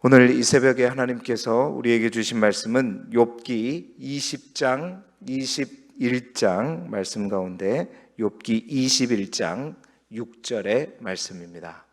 오늘 이 새벽에 하나님께서 우리에게 주신 말씀은 욥기 20장, 21장 말씀 가운데 욥기 21장 6절의 말씀입니다.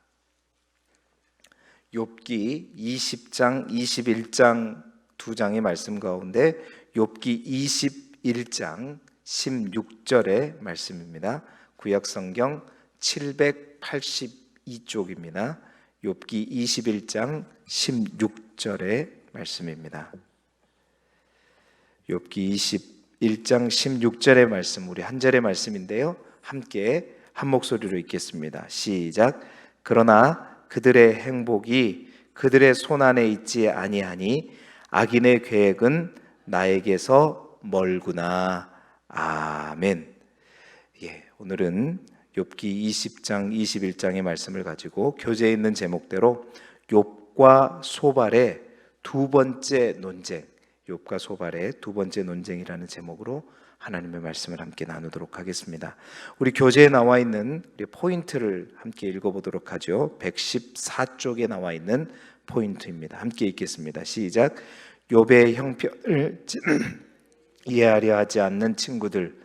욥기 20장, 21장 두 장의 말씀 가운데 욥기 21장 16절의 말씀입니다. 구약성경 782쪽입니다. 욥기 21장 16절의 말씀입니다. 욥기 21장 16절의 말씀, 우리 한 절의 말씀인데요, 함께 한 목소리로 읽겠습니다. 시작. 그러나 그들의 행복이 그들의 손안에 있지 아니하니 악인의 계획은 나에게서 멀구나. 아멘. 오늘은 욥기 20장, 21장의 말씀을 가지고 교재에 있는 제목대로 욥과 소발의 두 번째 논쟁, 욥과 소발의 두 번째 논쟁이라는 제목으로 하나님의 말씀을 함께 나누도록 하겠습니다. 우리 교재에 나와 있는 우리 포인트를 함께 읽어보도록 하죠. 114쪽에 나와 있는 포인트입니다. 함께 읽겠습니다. 시작. 욥의 형편을 이해하려 하지 않는 친구들,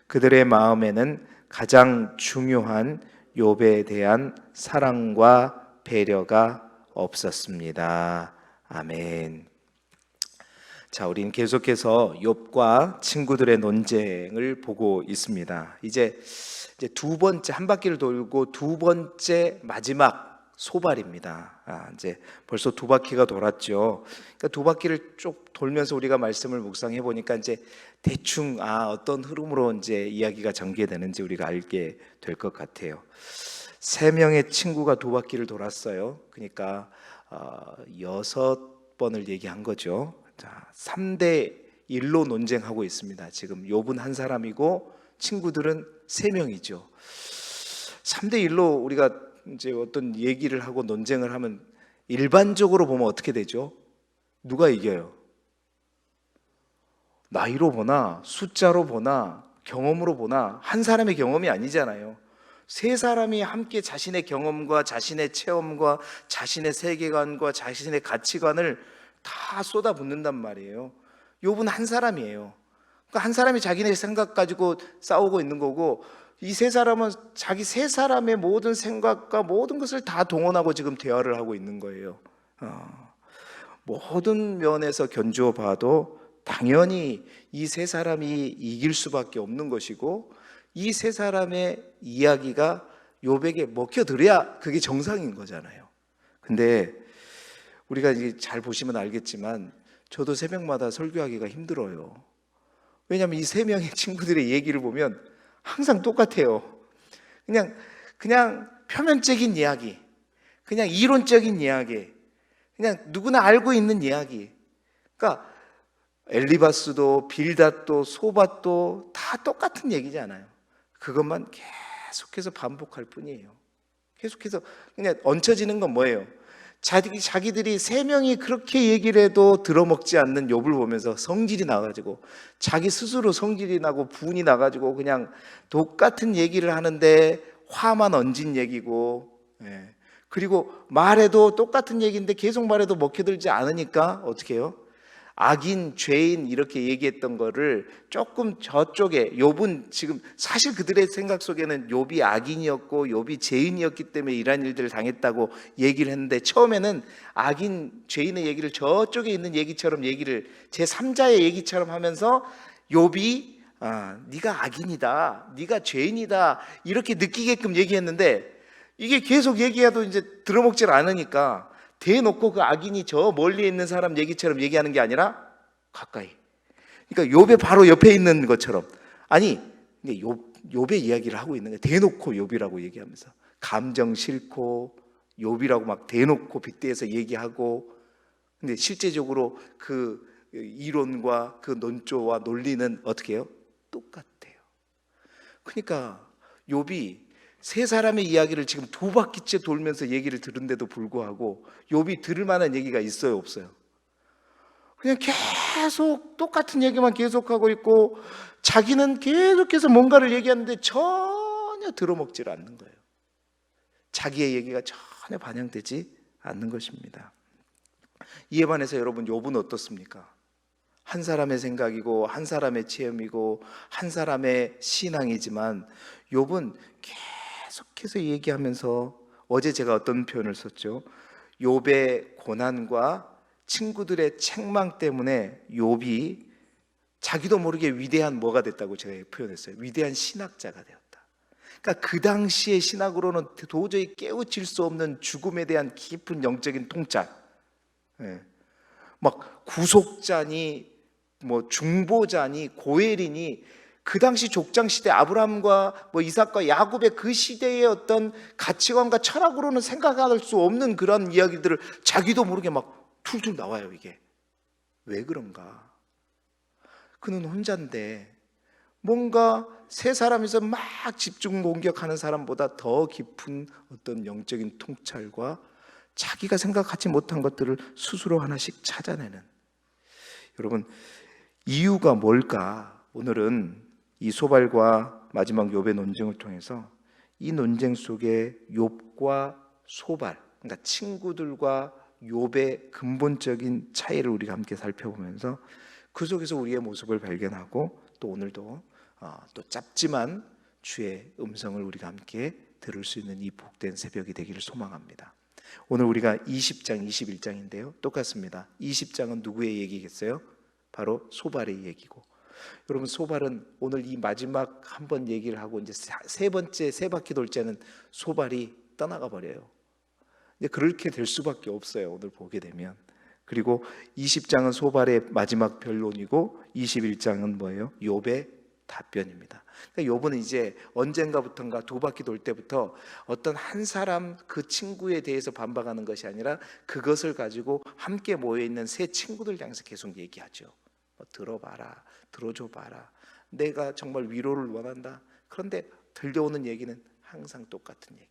그들의 마음에는 가장 중요한 욥에 대한 사랑과 배려가 없었습니다. 아멘. 자, 우리는 계속해서 욥과 친구들의 논쟁을 보고 있습니다. 이제 두 번째, 한 바퀴를 돌고 두 번째 마지막 소발입니다. 이제 벌써 두 바퀴가 돌았죠. 그러니까 두 바퀴를 쭉 돌면서 우리가 말씀을 묵상해 보니까 이제 대충 어떤 흐름으로 이제 이야기가 전개되는지 우리가 알게 될 것 같아요. 세 명의 친구가 두 바퀴를 돌았어요. 그러니까 6번을 얘기한 거죠. 자, 3대 1로 논쟁하고 있습니다. 지금 욥은 한 사람이고 친구들은 3명이죠. 3대 1로 우리가 이제 어떤 얘기를 하고 논쟁을 하면 일반적으로 보면 어떻게 되죠? 누가 이겨요? 나이로 보나 숫자로 보나 경험으로 보나 한 사람의 경험이 아니잖아요. 세 사람이 함께 자신의 경험과 자신의 체험과 자신의 세계관과 자신의 가치관을 다 쏟아붓는단 말이에요. 욥은 한 사람이에요. 그러니까 한 사람이 자기네 생각 가지고 싸우고 있는 거고, 이 세 사람은 자기 세 사람의 모든 생각과 모든 것을 다 동원하고 지금 대화를 하고 있는 거예요. 모든 면에서 견주어 봐도 당연히 이 세 사람이 이길 수밖에 없는 것이고, 이 세 사람의 이야기가 욥에게 먹혀들어야 그게 정상인 거잖아요. 근데 우리가 이제 잘 보시면 알겠지만 저도 새벽마다 설교하기가 힘들어요. 왜냐하면 이 세 명의 친구들의 얘기를 보면 항상 똑같아요. 그냥 표면적인 이야기, 그냥 이론적인 이야기, 그냥 누구나 알고 있는 이야기. 그러니까 엘리바스도 빌닷도 소밧도 다 똑같은 얘기잖아요. 그것만 계속해서 반복할 뿐이에요. 계속해서 그냥 얹혀지는 건 뭐예요? 자기들이 세 명이 그렇게 얘기를 해도 들어먹지 않는 욥을 보면서 성질이 나가지고, 자기 스스로 성질이 나고 분이 나가지고 그냥 똑같은 얘기를 하는데 화만 얹은 얘기고, 그리고 말해도 똑같은 얘기인데 계속 말해도 먹혀들지 않으니까 어떻게 해요? 악인, 죄인 이렇게 얘기했던 거를 조금 저쪽에, 욥은 지금 사실 그들의 생각 속에는 욥이 악인이었고 욥이 죄인이었기 때문에 이런 일들을 당했다고 얘기를 했는데, 처음에는 악인, 죄인의 얘기를 저쪽에 있는 얘기처럼 얘기를, 제3자의 얘기처럼 하면서 욥이 네가 악인이다, 네가 죄인이다 이렇게 느끼게끔 얘기했는데, 이게 계속 얘기해도 이제 들어먹질 않으니까 대놓고 그 악인이 저 멀리 있는 사람 얘기처럼 얘기하는 게 아니라 가까이, 그러니까 욥의 바로 옆에 있는 것처럼, 아니 욥의 이야기를 하고 있는 거예요. 대놓고 욥이라고 얘기하면서 감정 싫고 욥이라고 막 대놓고 빗대서 얘기하고, 근데 실제적으로 그 이론과 그 논조와 논리는 어떻게 해요? 똑같아요. 그러니까 욥이 세 사람의 이야기를 지금 두 바퀴째 돌면서 얘기를 들은데도 불구하고 욥이 들을 만한 얘기가 있어요, 없어요? 그냥 계속 똑같은 얘기만 계속하고 있고, 자기는 계속해서 뭔가를 얘기하는데 전혀 들어먹질 않는 거예요. 자기의 얘기가 전혀 반영되지 않는 것입니다. 이에 반해서 여러분 욥은 어떻습니까? 한 사람의 생각이고 한 사람의 체험이고 한 사람의 신앙이지만 욥은 계속해서 얘기하면서, 어제 제가 어떤 표현을 썼죠? 욥의 고난과 친구들의 책망 때문에 욥이 자기도 모르게 위대한 뭐가 됐다고 제가 표현했어요. 위대한 신학자가 되었다. 그러니까 그 당시의 신학으로는 도저히 깨우칠 수 없는 죽음에 대한 깊은 영적인 통찰, 예. 막 구속자니 뭐 중보자니 고엘이니, 그 당시 족장 시대 아브라함과 뭐 이삭과 야곱의 그 시대의 어떤 가치관과 철학으로는 생각할 수 없는 그런 이야기들을 자기도 모르게 막 툴툴 나와요. 이게 왜 그런가? 그는 혼자인데 뭔가 세 사람에서 막 집중 공격하는 사람보다 더 깊은 어떤 영적인 통찰과 자기가 생각하지 못한 것들을 스스로 하나씩 찾아내는, 여러분 이유가 뭘까? 오늘은 이 소발과 마지막 욥의 논쟁을 통해서 이 논쟁 속에 욥과 소발, 그러니까 친구들과 욥의 근본적인 차이를 우리가 함께 살펴보면서 그 속에서 우리의 모습을 발견하고, 또 오늘도 또 짧지만 주의 음성을 우리가 함께 들을 수 있는 이 복된 새벽이 되기를 소망합니다. 오늘 우리가 20장, 21장인데요. 똑같습니다. 20장은 누구의 얘기겠어요? 바로 소발의 얘기고, 여러분 소발은 오늘 이 마지막 한번 얘기를 하고 이제 세 번째 세 바퀴 돌자는 소발이 떠나가 버려요. 이제 그렇게 될 수밖에 없어요, 오늘 보게 되면. 그리고 20장은 소발의 마지막 변론이고 21장은 뭐예요? 욥의 답변입니다. 그러니까 욥은 이제 언젠가부터인가 두 바퀴 돌 때부터 어떤 한 사람 그 친구에 대해서 반박하는 것이 아니라 그것을 가지고 함께 모여 있는 세 친구들 향해서 계속 얘기하죠. 들어봐라, 들어줘봐라, 내가 정말 위로를 원한다. 그런데 들려오는 얘기는 항상 똑같은 얘기.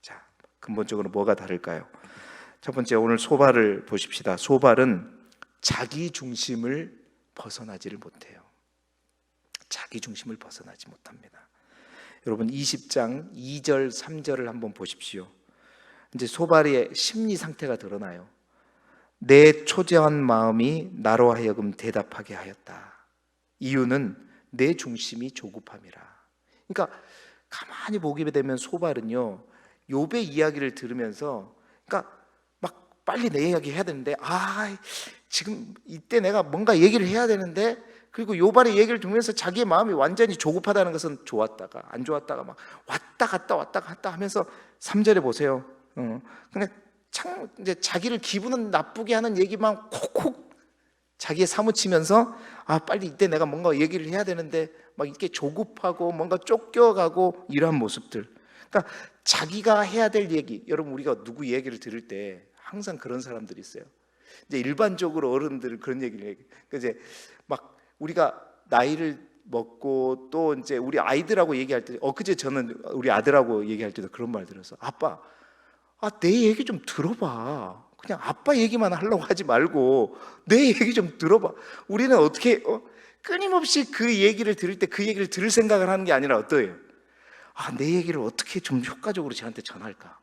자, 근본적으로 뭐가 다를까요? 첫 번째, 오늘 소발을 보십시다. 소발은 자기 중심을 벗어나지를 못해요. 자기 중심을 벗어나지 못합니다. 여러분 20장 2절 3절을 한번 보십시오. 이제 소발의 심리 상태가 드러나요. 내 초조한 마음이 나로 하여금 대답하게 하였다. 이유는 내 중심이 조급함이라. 그러니까 가만히 보게 되면 소발은요, 욥의 이야기를 들으면서, 그러니까 막 빨리 내 이야기 해야 되는데, 지금 이때 내가 뭔가 얘기를 해야 되는데, 그리고 욥의 얘기를 들으면서 자기의 마음이 완전히 조급하다는 것은 좋았다가 안 좋았다가 막 왔다 갔다 하면서 3절에 보세요. 그냥 참 이제 자기를 기분은 나쁘게 하는 얘기만 콕콕 자기에 사무치면서, 빨리 이때 내가 뭔가 얘기를 해야 되는데 막 이렇게 조급하고 뭔가 쫓겨가고 이러한 모습들. 그러니까 자기가 해야 될 얘기, 여러분 우리가 누구 얘기를 들을 때 항상 그런 사람들이 있어요. 이제 일반적으로 어른들 그런 얘기를 얘기. 그러니까 이제 막 우리가 나이를 먹고 또 이제 우리 아이들하고 얘기할 때, 그제 저는 우리 아들하고 얘기할 때도 그런 말 들었어. 아빠, 내 얘기 좀 들어봐. 그냥 아빠 얘기만 하려고 하지 말고 내 얘기 좀 들어봐. 우리는 어떻게 끊임없이 그 얘기를 들을 때 그 얘기를 들을 생각을 하는 게 아니라 어떠해요? 내 얘기를 어떻게 좀 효과적으로 쟤한테 전할까?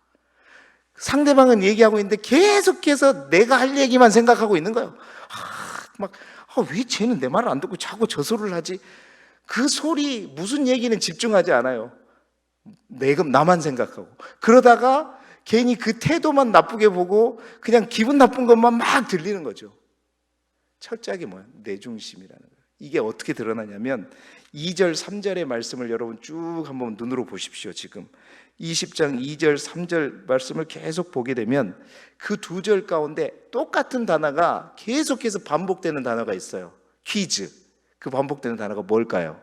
상대방은 얘기하고 있는데 계속해서 내가 할 얘기만 생각하고 있는 거예요. 왜 쟤는 내 말을 안 듣고 자꾸 저 소리를 하지? 그 소리 무슨 얘기는 집중하지 않아요. 나만 생각하고. 그러다가 괜히 그 태도만 나쁘게 보고 그냥 기분 나쁜 것만 막 들리는 거죠. 철저하게 뭐야? 내 중심이라는 거예요. 이게 어떻게 드러나냐면 2절 3절의 말씀을 여러분 쭉 한번 눈으로 보십시오. 지금 20장 2절 3절 말씀을 계속 보게 되면 그 두 절 가운데 똑같은 단어가 계속해서 반복되는 단어가 있어요. 퀴즈. 그 반복되는 단어가 뭘까요?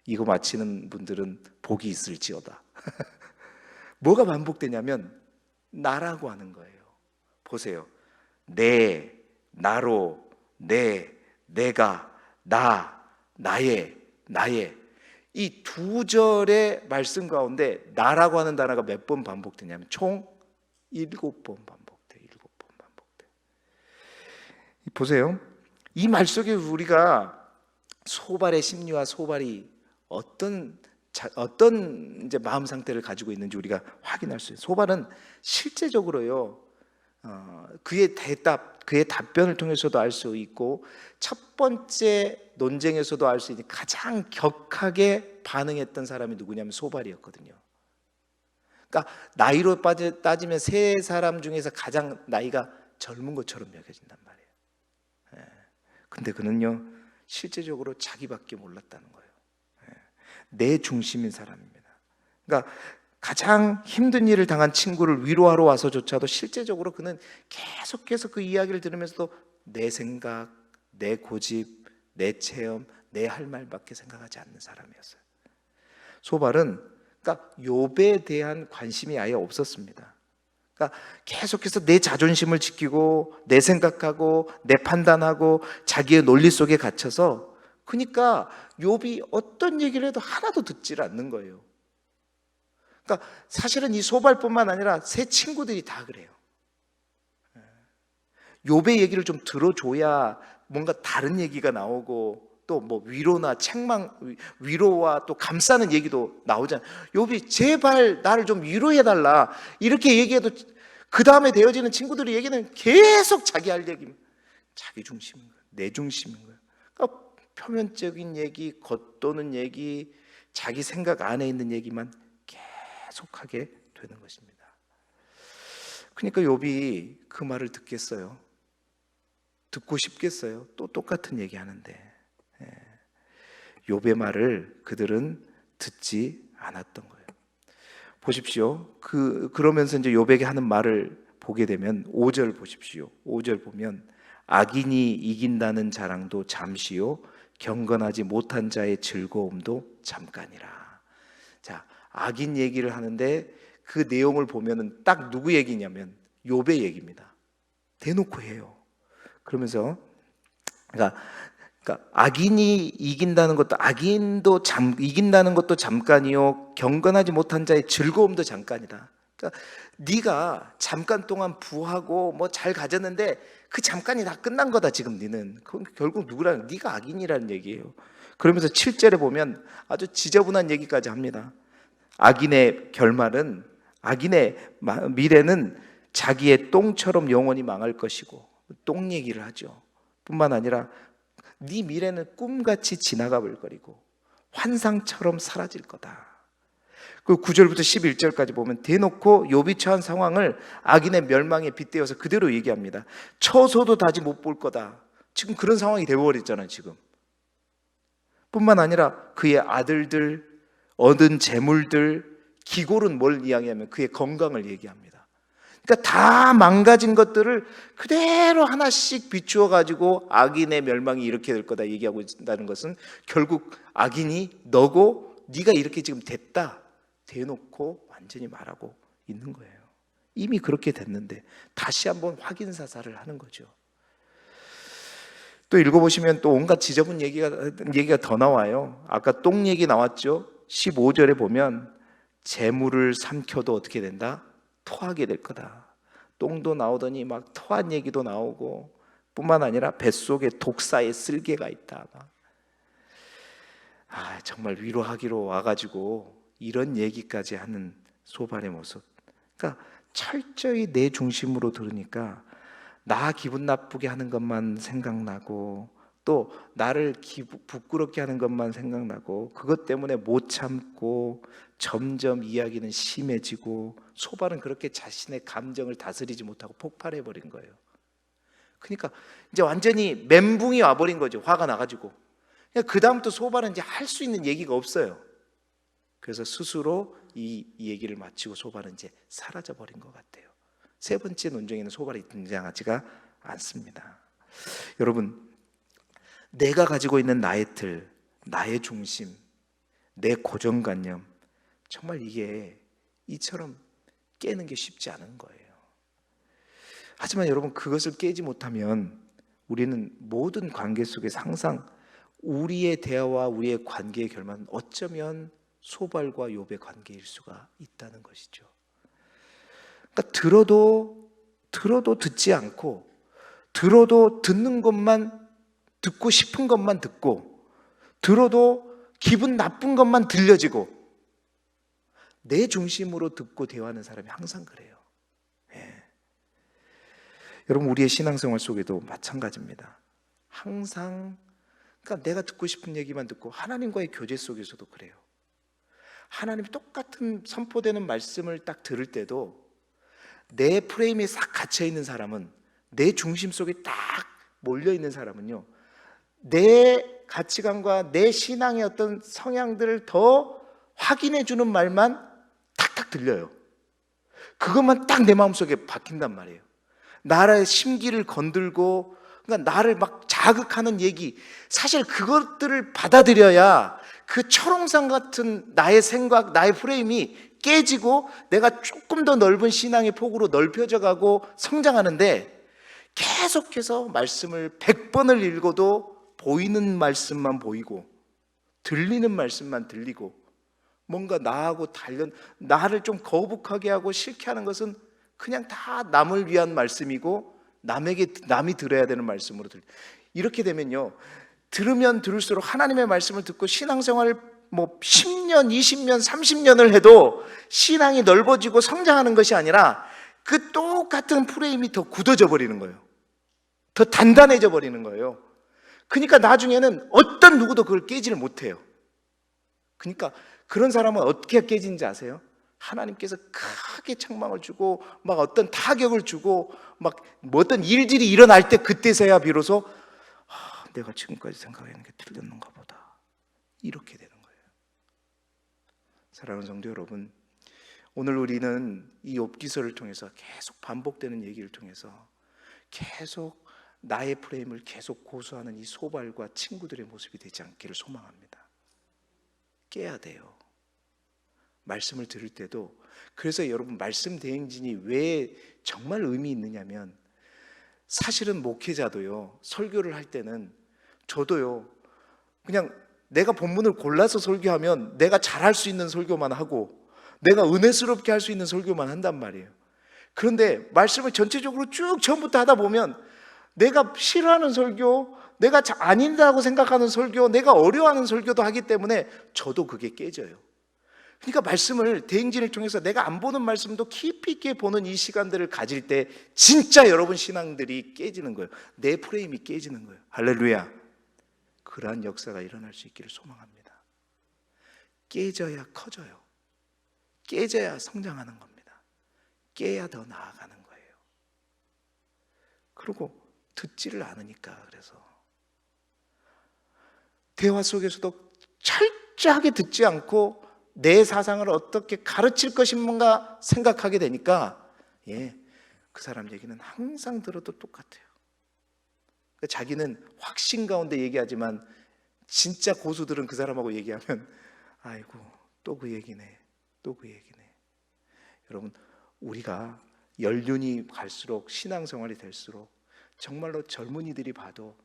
이거 맞히는 분들은 복이 있을지어다. 뭐가 반복되냐면 나라고 하는 거예요. 보세요. 내, 나로, 내가, 나의 이 두 절의 말씀 가운데 나라고 하는 단어가 몇 번 반복되냐면 총 7번 반복돼. 7번 반복돼. 보세요. 이 말 속에 우리가 소발의 심리와 소발이 어떤 이제 마음 상태를 가지고 있는지 우리가 확인할 수 있어요. 소발은 실제적으로요, 그의 답변을 통해서도 알 수 있고, 첫 번째 논쟁에서도 알 수 있는 가장 격하게 반응했던 사람이 누구냐면 소발이었거든요. 그러니까 나이로 따지면 세 사람 중에서 가장 나이가 젊은 것처럼 여겨진단 말이에요. 근데 그는요, 실제적으로 자기밖에 몰랐다는 거예요. 내 중심인 사람입니다. 그러니까 가장 힘든 일을 당한 친구를 위로하러 와서조차도 실제적으로 그는 계속해서 그 이야기를 들으면서도 내 생각, 내 고집, 내 체험, 내 할 말밖에 생각하지 않는 사람이었어요. 소발은 그러니까 욥에 대한 관심이 아예 없었습니다. 그러니까 계속해서 내 자존심을 지키고 내 생각하고 내 판단하고 자기의 논리 속에 갇혀서, 그러니까 욥이 어떤 얘기를 해도 하나도 듣지를 않는 거예요. 그러니까 사실은 이 소발뿐만 아니라 세 친구들이 다 그래요. 욥의 얘기를 좀 들어줘야 뭔가 다른 얘기가 나오고, 또 뭐 위로나 위로와 또 감싸는 얘기도 나오잖아요. 욥이 제발 나를 좀 위로해달라 이렇게 얘기해도 그 다음에 되어지는 친구들의 얘기는 계속 자기 할 얘기입니다. 자기 중심인 거예요. 내 중심인 거예요. 그러니까 표면적인 얘기, 겉도는 얘기, 자기 생각 안에 있는 얘기만 계속하게 되는 것입니다. 그러니까 욥이 그 말을 듣겠어요? 듣고 싶겠어요? 또 똑같은 얘기 하는데, 욥의 말을 그들은 듣지 않았던 거예요. 보십시오. 그러면서 이제 욥에게 하는 말을 보게 되면 5절 보십시오. 5절 보면 악인이 이긴다는 자랑도 잠시요 경건하지 못한 자의 즐거움도 잠깐이라. 자, 악인 얘기를 하는데 그 내용을 보면은 딱 누구 얘기냐면 욥의 얘기입니다. 대놓고 해요. 그러면서 그러니까 악인이 이긴다는 것도, 이긴다는 것도 잠깐이요 경건하지 못한 자의 즐거움도 잠깐이다. 그러니까 네가 잠깐 동안 부하고 뭐 잘 가졌는데 그 잠깐이 다 끝난 거다 지금 니는. 그건 결국 누구라는, 네가 악인이라는 얘기예요. 그러면서 7절에 보면 아주 지저분한 얘기까지 합니다. 악인의 미래는 자기의 똥처럼 영원히 망할 것이고, 똥 얘기를 하죠. 뿐만 아니라 네 미래는 꿈같이 지나가 버리고 환상처럼 사라질 거다. 그 9절부터 11절까지 보면 대놓고 욥이 처한 상황을 악인의 멸망에 빗대어서 그대로 얘기합니다. 쳐서도 다시 못 볼 거다. 지금 그런 상황이 되어버렸잖아요 지금. 뿐만 아니라 그의 아들들, 얻은 재물들, 기골은 뭘 이야기하면 그의 건강을 얘기합니다. 그러니까 다 망가진 것들을 그대로 하나씩 비추어 가지고 악인의 멸망이 이렇게 될 거다 얘기하고 있다는 것은 결국 악인이 너고 네가 이렇게 지금 됐다 대놓고 완전히 말하고 있는 거예요. 이미 그렇게 됐는데 다시 한번 확인 사살을 하는 거죠. 또 읽어보시면 또 온갖 지저분 얘기가 더 나와요. 아까 똥 얘기 나왔죠. 15절에 보면 재물을 삼켜도 어떻게 된다? 토하게 될 거다. 똥도 나오더니 막 토한 얘기도 나오고, 뿐만 아니라 뱃속에 독사의 쓸개가 있다. 정말 위로하기로 와가지고 이런 얘기까지 하는 소발의 모습. 그러니까 철저히 내 중심으로 들으니까 나 기분 나쁘게 하는 것만 생각나고, 또 나를 부끄럽게 하는 것만 생각나고, 그것 때문에 못 참고 점점 이야기는 심해지고, 소발은 그렇게 자신의 감정을 다스리지 못하고 폭발해 버린 거예요. 그러니까 이제 완전히 멘붕이 와버린 거죠. 화가 나가지고. 그 다음부터 소발은 이제 할 수 있는 얘기가 없어요. 그래서 스스로 이 얘기를 마치고 소발은 이제 사라져 버린 것 같아요. 세 번째 논쟁에는 소발이 등장하지가 않습니다. 여러분, 내가 가지고 있는 나의 틀, 나의 중심, 내 고정관념, 정말 이게 이처럼 깨는 게 쉽지 않은 거예요. 하지만 여러분, 그것을 깨지 못하면 우리는 모든 관계 속에서 항상 우리의 대화와 우리의 관계의 결말은 어쩌면 소발과 욥의 관계일 수가 있다는 것이죠. 그러니까 들어도 듣지 않고, 들어도 듣는 것만, 듣고 싶은 것만 듣고, 들어도 기분 나쁜 것만 들려지고, 내 중심으로 듣고 대화하는 사람이 항상 그래요. 여러분, 우리의 신앙생활 속에도 마찬가지입니다. 항상 그러니까 내가 듣고 싶은 얘기만 듣고, 하나님과의 교제 속에서도 그래요. 하나님이 똑같은 선포되는 말씀을 딱 들을 때도 내 프레임에 싹 갇혀 있는 사람은, 내 중심 속에 딱 몰려 있는 사람은요, 내 가치관과 내 신앙의 어떤 성향들을 더 확인해 주는 말만 탁탁 들려요. 그것만 딱 내 마음속에 박힌단 말이에요. 나의 심기를 건들고, 그러니까 나를 막 자극하는 얘기, 사실 그것들을 받아들여야 그 철옹성 같은 나의 생각, 나의 프레임이 깨지고 내가 조금 더 넓은 신앙의 폭으로 넓혀져 가고 성장하는데, 계속해서 말씀을 100번을 읽어도 보이는 말씀만 보이고 들리는 말씀만 들리고, 뭔가 나하고 나를 좀 거북하게 하고 싫게 하는 것은 그냥 다 남을 위한 말씀이고 남이 들어야 되는 말씀으로 이렇게 되면요, 들으면 들을수록 하나님의 말씀을 듣고 신앙생활을 10년, 20년, 30년을 해도 신앙이 넓어지고 성장하는 것이 아니라 그 똑같은 프레임이 더 굳어져 버리는 거예요. 더 단단해져 버리는 거예요. 그러니까 나중에는 어떤 누구도 그걸 깨지를 못해요. 그러니까 그런 사람은 어떻게 깨지는지 아세요? 하나님께서 크게 책망을 주고 막 어떤 타격을 주고 막 어떤 일들이 일어날 때, 그때서야 비로소 내가 지금까지 생각했는 게 틀렸는가 보다, 이렇게 되는 거예요. 사랑하는 성도 여러분, 오늘 우리는 이 욥기서를 통해서 계속 반복되는 얘기를 통해서 계속 나의 프레임을 계속 고수하는 이 소발과 친구들의 모습이 되지 않기를 소망합니다. 깨야 돼요. 말씀을 들을 때도. 그래서 여러분, 말씀 대행진이 왜 정말 의미 있느냐면, 사실은 목회자도요, 설교를 할 때는 저도요, 그냥 내가 본문을 골라서 설교하면 내가 잘할 수 있는 설교만 하고 내가 은혜스럽게 할 수 있는 설교만 한단 말이에요. 그런데 말씀을 전체적으로 쭉 처음부터 하다 보면 내가 싫어하는 설교, 내가 아닌다고 생각하는 설교, 내가 어려워하는 설교도 하기 때문에 저도 그게 깨져요. 그러니까 말씀을, 대행진을 통해서 내가 안 보는 말씀도 깊이 있게 보는 이 시간들을 가질 때 진짜 여러분 신앙들이 깨지는 거예요. 내 프레임이 깨지는 거예요. 할렐루야. 그러한 역사가 일어날 수 있기를 소망합니다. 깨져야 커져요. 깨져야 성장하는 겁니다. 깨야 더 나아가는 거예요. 그리고 듣지를 않으니까. 그래서 대화 속에서도 철저하게 듣지 않고 내 사상을 어떻게 가르칠 것인가 생각하게 되니까, 그 사람 얘기는 항상 들어도 똑같아요. 자기는 확신 가운데 얘기하지만 진짜 고수들은 그 사람하고 얘기하면 아이고 또 그 얘기네, 또 그 얘기네. 여러분, 우리가 연륜이 갈수록, 신앙생활이 될수록 정말로 젊은이들이 봐도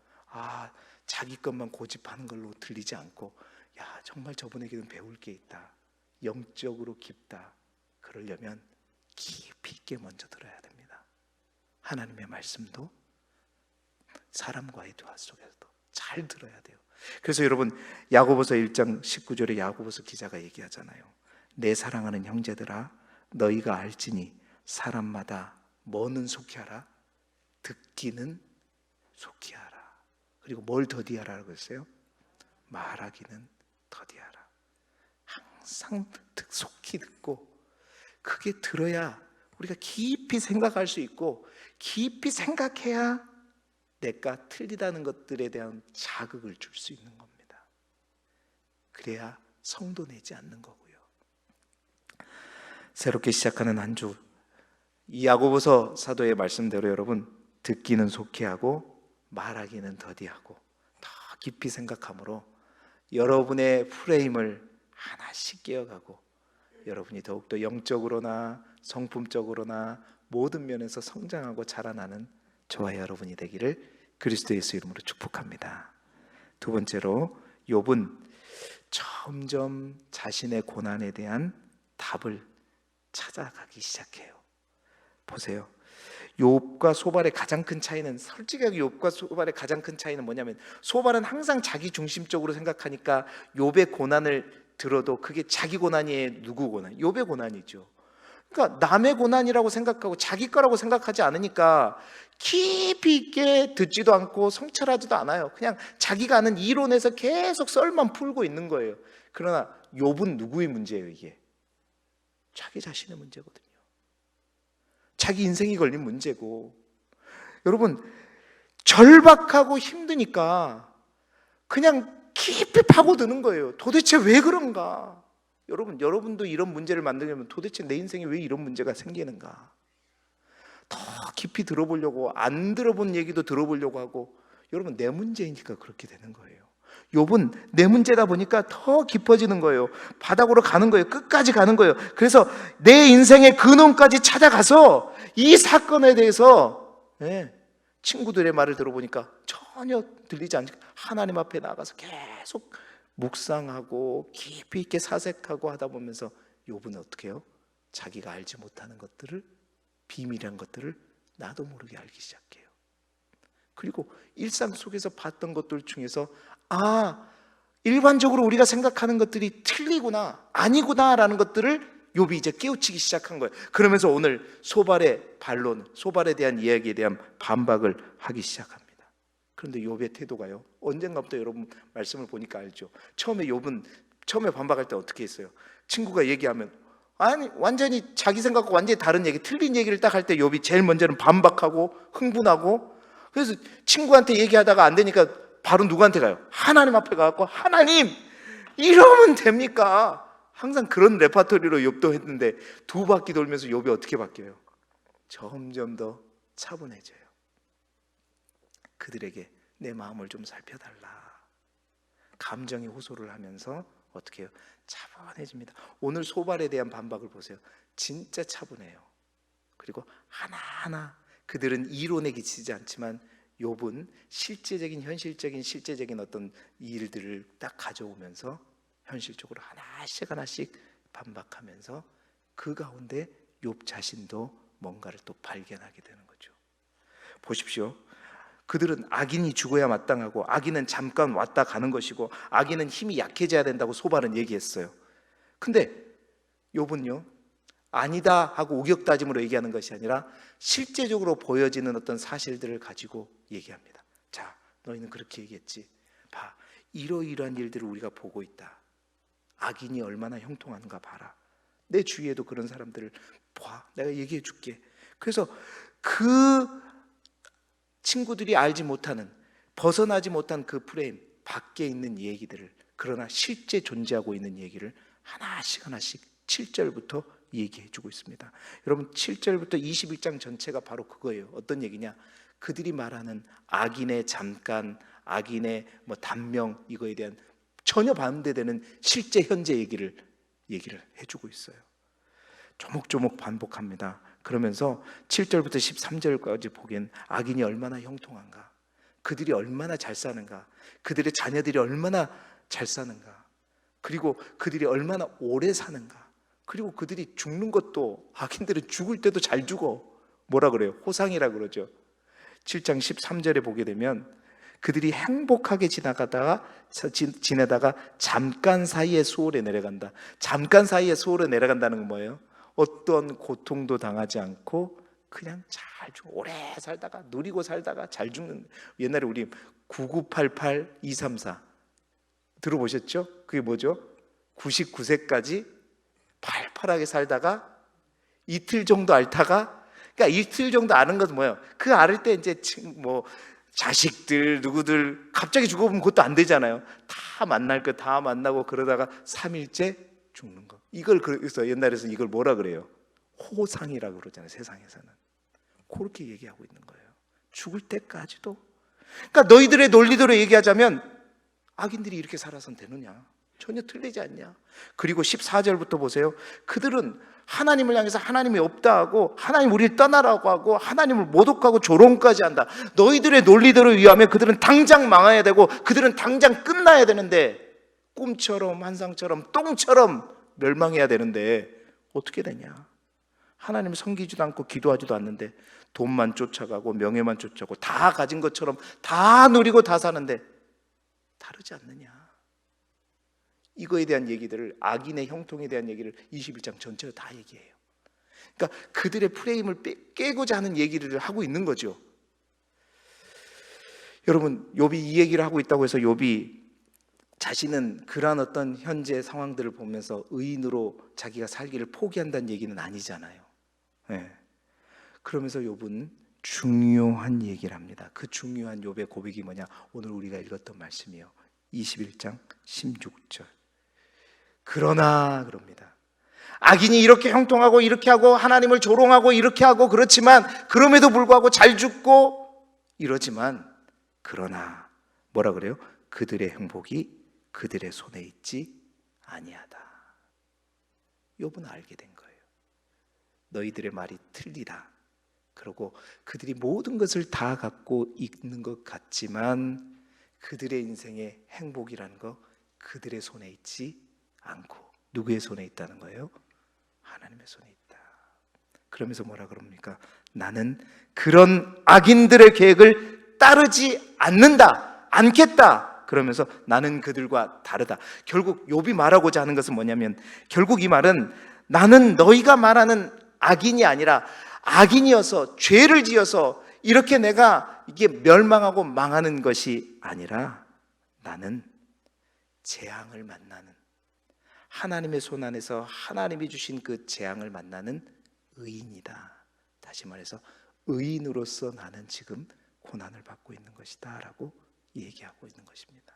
자기 것만 고집하는 걸로 들리지 않고, 야, 정말 저분에게는 배울 게 있다, 영적으로 깊다, 그러려면 깊이 있게 먼저 들어야 됩니다. 하나님의 말씀도 사람과의 대화 속에서도 잘 들어야 돼요. 그래서 여러분, 야고보서 1장 19절에 야고보서 기자가 얘기하잖아요. 내 사랑하는 형제들아, 너희가 알지니 사람마다 뭐는 속히 하라? 듣기는 속히 하라. 그리고 뭘 더디하라고 했어요? 말하기는 더디하라. 항상 속히 듣고, 그게 들어야 우리가 깊이 생각할 수 있고, 깊이 생각해야 내가 틀리다는 것들에 대한 자극을 줄 수 있는 겁니다. 그래야 성도 내지 않는 거고요. 새롭게 시작하는 한 주, 이 야고보서 사도의 말씀대로 여러분, 듣기는 속히 하고 말하기는 더디하고 더 깊이 생각함으로 여러분의 프레임을 하나씩 깨어가고 여러분이 더욱더 영적으로나 성품적으로나 모든 면에서 성장하고 자라나는 저와 여러분이 되기를 그리스도 예수 이름으로 축복합니다. 두 번째로, 욥은 점점 자신의 고난에 대한 답을 찾아가기 시작해요. 보세요. 욥과 소발의 가장 큰 차이는, 솔직하게 욥과 소발의 가장 큰 차이는 뭐냐면, 소발은 항상 자기 중심적으로 생각하니까 욥의 고난을 들어도 그게 자기 고난이 누구 고난? 욥의 고난이죠. 그러니까 남의 고난이라고 생각하고 자기 거라고 생각하지 않으니까 깊이 있게 듣지도 않고 성찰하지도 않아요. 그냥 자기가 아는 이론에서 계속 썰만 풀고 있는 거예요. 그러나 욥은 누구의 문제예요? 이게 자기 자신의 문제거든요. 자기 인생이 걸린 문제고, 여러분 절박하고 힘드니까 그냥 깊이 파고드는 거예요. 도대체 왜 그런가? 여러분도 이런 문제를 만들려면 도대체 내 인생에 왜 이런 문제가 생기는가? 더 깊이 들어보려고, 안 들어본 얘기도 들어보려고 하고, 여러분 내 문제이니까 그렇게 되는 거예요. 욥은 내 문제다 보니까 더 깊어지는 거예요. 바닥으로 가는 거예요. 끝까지 가는 거예요. 그래서 내 인생의 근원까지 찾아가서 이 사건에 대해서 친구들의 말을 들어보니까 전혀 들리지 않으니까 하나님 앞에 나가서 계속 묵상하고 깊이 있게 사색하고 하다 보면서 욥은 어떻게 해요? 자기가 알지 못하는 것들을, 비밀한 것들을 나도 모르게 알기 시작해요. 그리고 일상 속에서 봤던 것들 중에서 일반적으로 우리가 생각하는 것들이 틀리구나, 아니구나 라는 것들을 욥이 이제 깨우치기 시작한 거예요. 그러면서 오늘 소발의 반론, 소발에 대한 이야기에 대한 반박을 하기 시작합니다. 그런데 욥의 태도가요, 언젠가부터 여러분 말씀을 보니까 알죠. 욥은 처음에 반박할 때 어떻게 했어요? 친구가 얘기하면 완전히 자기 생각과 완전히 다른 얘기, 틀린 얘기를 딱 할 때 욥이 제일 먼저는 반박하고 흥분하고, 그래서 친구한테 얘기하다가 안 되니까 바로 누구한테 가요? 하나님 앞에 가서 하나님 이러면 됩니까? 항상 그런 레파토리로 욥도 했는데 두 바퀴 돌면서 욥이 어떻게 바뀌어요? 점점 더 차분해져요. 그들에게 내 마음을 좀 살펴달라, 감정의 호소를 하면서 어떻게 해요? 차분해집니다. 오늘 소발에 대한 반박을 보세요. 진짜 차분해요. 그리고 하나하나 그들은 이론에 기치지 않지만 욥은 실제적인 실제적인 어떤 일들을 딱 가져오면서 현실적으로 하나씩 반박하면서 그 가운데 욥 자신도 뭔가를 또 발견하게 되는 거죠. 보십시오. 그들은 악인이 죽어야 마땅하고 악인은 잠깐 왔다 가는 것이고 악인은 힘이 약해져야 된다고 소발은 얘기했어요. 근데 욥은요, 아니다 하고 우격다짐으로 얘기하는 것이 아니라 실제적으로 보여지는 어떤 사실들을 가지고 얘기합니다. 자, 너희는 그렇게 얘기했지. 봐, 이러이러한 일들을 우리가 보고 있다. 악인이 얼마나 형통한가 봐라. 내 주위에도 그런 사람들을 봐, 내가 얘기해 줄게. 그래서 그 친구들이 알지 못하는, 벗어나지 못한 그 프레임 밖에 있는 얘기들을, 그러나 실제 존재하고 있는 얘기를 하나씩 7절부터 얘기해 주고 있습니다. 여러분 7절부터 21장 전체가 바로 그거예요. 어떤 얘기냐? 그들이 말하는 악인의 잠깐, 악인의 단명, 이거에 대한 전혀 반대되는 실제 현재 얘기를 해주고 있어요. 조목조목 반복합니다. 그러면서 7절부터 13절까지 보기엔 악인이 얼마나 형통한가, 그들이 얼마나 잘 사는가, 그들의 자녀들이 얼마나 잘 사는가, 그리고 그들이 얼마나 오래 사는가, 그리고 그들이 죽는 것도, 악인들은 죽을 때도 잘 죽어. 뭐라 그래요? 호상이라 그러죠. 7장 13절에 보게 되면 그들이 행복하게 지내다가 잠깐 사이에 수월에 내려간다. 잠깐 사이에 수월에 내려간다는 건 뭐예요? 어떤 고통도 당하지 않고 그냥 잘 죽어. 오래 살다가, 누리고 살다가 잘 죽는. 옛날에 우리 9988 234 들어보셨죠? 그게 뭐죠? 99세까지 팔팔하게 살다가 이틀 정도 앓다가, 그러니까 이틀 정도 아는 것은 뭐예요? 그 앓을 때 이제 자식들 누구들 갑자기 죽어보면 그것도 안 되잖아요. 다 만날 거 다 만나고 그러다가 3일째 죽는 거. 이걸 그래서 옛날에서 이걸 뭐라 그래요? 호상이라고 그러잖아요. 세상에서는 그렇게 얘기하고 있는 거예요. 죽을 때까지도. 그러니까 너희들의 논리대로 얘기하자면 악인들이 이렇게 살아선 되느냐? 전혀 틀리지 않냐? 그리고 14절부터 보세요. 그들은 하나님을 향해서 하나님이 없다 하고, 하나님 우리를 떠나라고 하고, 하나님을 모독하고 조롱까지 한다. 너희들의 논리대로 의하면 그들은 당장 망해야 되고, 그들은 당장 끝나야 되는데, 꿈처럼 환상처럼 똥처럼 멸망해야 되는데 어떻게 되냐? 하나님을 섬기지도 않고 기도하지도 않는데 돈만 쫓아가고 명예만 쫓아가고 다 가진 것처럼 다 누리고 다 사는데 다르지 않느냐? 이거에 대한 얘기들을, 악인의 형통에 대한 얘기를 21장 전체로 다 얘기해요. 그러니까 그들의 프레임을 깨고자 하는 얘기를 하고 있는 거죠. 여러분, 욥이 이 얘기를 하고 있다고 해서 욥이 자신은 그러한 어떤 현재 상황들을 보면서 의인으로 자기가 살기를 포기한다는 얘기는 아니잖아요. 네. 그러면서 욥은 중요한 얘기를 합니다. 그 중요한 욥의 고백이 뭐냐? 오늘 우리가 읽었던 말씀이에요. 21장 16절. 그러나 그럽니다. 악인이 이렇게 형통하고 이렇게 하고 하나님을 조롱하고 이렇게 하고 그렇지만, 그럼에도 불구하고 잘 죽고 이러지만, 그러나 뭐라 그래요? 그들의 행복이 그들의 손에 있지 아니하다. 욥은 알게 된 거예요. 너희들의 말이 틀리다. 그리고 그들이 모든 것을 다 갖고 있는 것 같지만 그들의 인생의 행복이라는 거 그들의 손에 있지 않고 누구의 손에 있다는 거예요? 하나님의 손에 있다. 그러면서 뭐라 그럽니까? 나는 그런 악인들의 계획을 따르지 않겠다. 그러면서 나는 그들과 다르다. 결국 욥이 말하고자 하는 것은 뭐냐면, 결국 이 말은 나는 너희가 말하는 악인이 아니라 악인이어서 죄를 지어서 이렇게 내가 이게 멸망하고 망하는 것이 아니라 나는 재앙을 만나는, 하나님의 손 안에서 하나님이 주신 그 재앙을 만나는 의인이다. 다시 말해서 의인으로서 나는 지금 고난을 받고 있는 것이다 라고 얘기하고 있는 것입니다.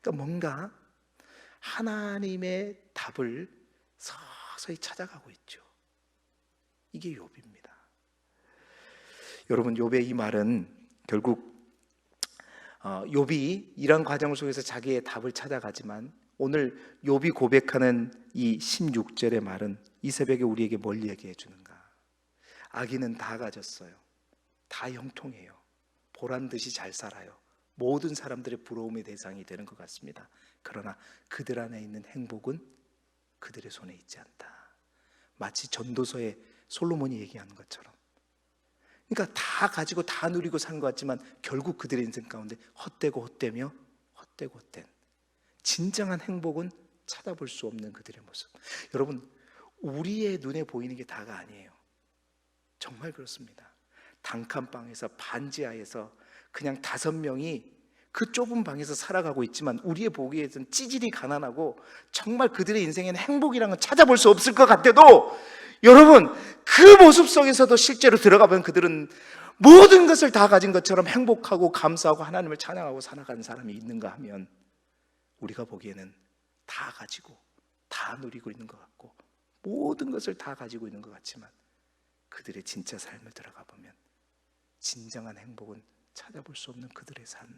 그러니까 뭔가 하나님의 답을 서서히 찾아가고 있죠. 이게 욥입니다. 여러분, 욥의 이 말은 결국 욥이 이런 과정 속에서 자기의 답을 찾아가지만, 오늘 욥이 고백하는 이 16절의 말은 이 새벽에 우리에게 뭘 얘기해 주는가? 악인은 다 가졌어요. 다 형통해요. 보란듯이 잘 살아요. 모든 사람들의 부러움의 대상이 되는 것 같습니다. 그러나 그들 안에 있는 행복은 그들의 손에 있지 않다. 마치 전도서에 솔로몬이 얘기하는 것처럼, 그러니까 다 가지고 다 누리고 산 것 같지만 결국 그들의 인생 가운데 헛되고 헛되며 헛되고 헛된 진정한 행복은 찾아볼 수 없는 그들의 모습. 여러분, 우리의 눈에 보이는 게 다가 아니에요. 정말 그렇습니다. 단칸방에서 반지하에서 그냥 5명이 그 좁은 방에서 살아가고 있지만 우리의 보기에는 찌질이 가난하고 정말 그들의 인생에는 행복이라는 건 찾아볼 수 없을 것 같아도, 여러분, 그 모습 속에서도 실제로 들어가면 그들은 모든 것을 다 가진 것처럼 행복하고 감사하고 하나님을 찬양하고 살아가는 사람이 있는가 하면, 우리가 보기에는 다 가지고 다 누리고 있는 것 같고 모든 것을 다 가지고 있는 것 같지만 그들의 진짜 삶을 들어가 보면 진정한 행복은 찾아볼 수 없는 그들의 삶,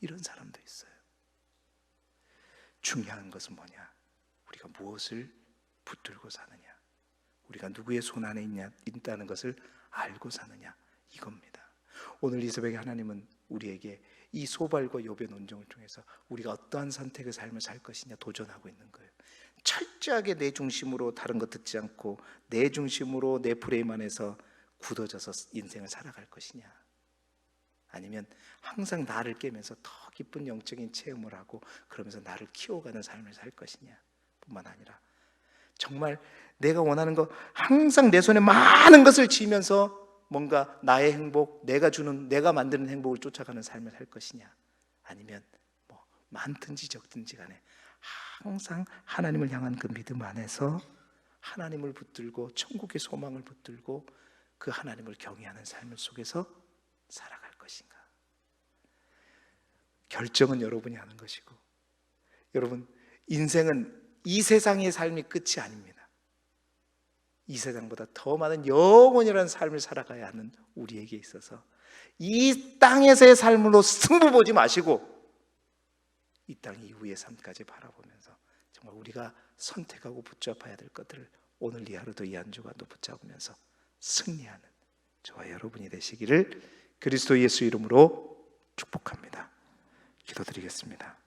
이런 사람도 있어요. 중요한 것은 뭐냐? 우리가 무엇을 붙들고 사느냐, 우리가 누구의 손 안에 있다는 것을 알고 사느냐, 이겁니다. 오늘 이 새벽에 하나님은 우리에게 이 소발과 욥의 논쟁을 통해서 우리가 어떠한 선택의 삶을 살 것이냐 도전하고 있는 거예요. 철저하게 내 중심으로 다른 것 듣지 않고 내 중심으로 내 프레임 안에서 굳어져서 인생을 살아갈 것이냐, 아니면 항상 나를 깨면서 더 깊은 영적인 체험을 하고 그러면서 나를 키워가는 삶을 살 것이냐, 뿐만 아니라 정말 내가 원하는 거 항상 내 손에 많은 것을 쥐면서 뭔가 나의 행복, 내가 만드는 행복을 쫓아가는 삶을 살 것이냐, 아니면 뭐 많든지 적든지 간에 항상 하나님을 향한 그 믿음 안에서 하나님을 붙들고 천국의 소망을 붙들고 그 하나님을 경외하는 삶을 속에서 살아갈 것인가. 결정은 여러분이 하는 것이고, 여러분, 인생은 이 세상의 삶이 끝이 아닙니다. 이 세상보다 더 많은 영원이라는 삶을 살아가야 하는 우리에게 있어서 이 땅에서의 삶으로 승부 보지 마시고 이 땅 이후의 삶까지 바라보면서 정말 우리가 선택하고 붙잡아야 될 것들을 오늘 이 하루도 이 한 주간도 붙잡으면서 승리하는 저와 여러분이 되시기를 그리스도 예수 이름으로 축복합니다. 기도드리겠습니다.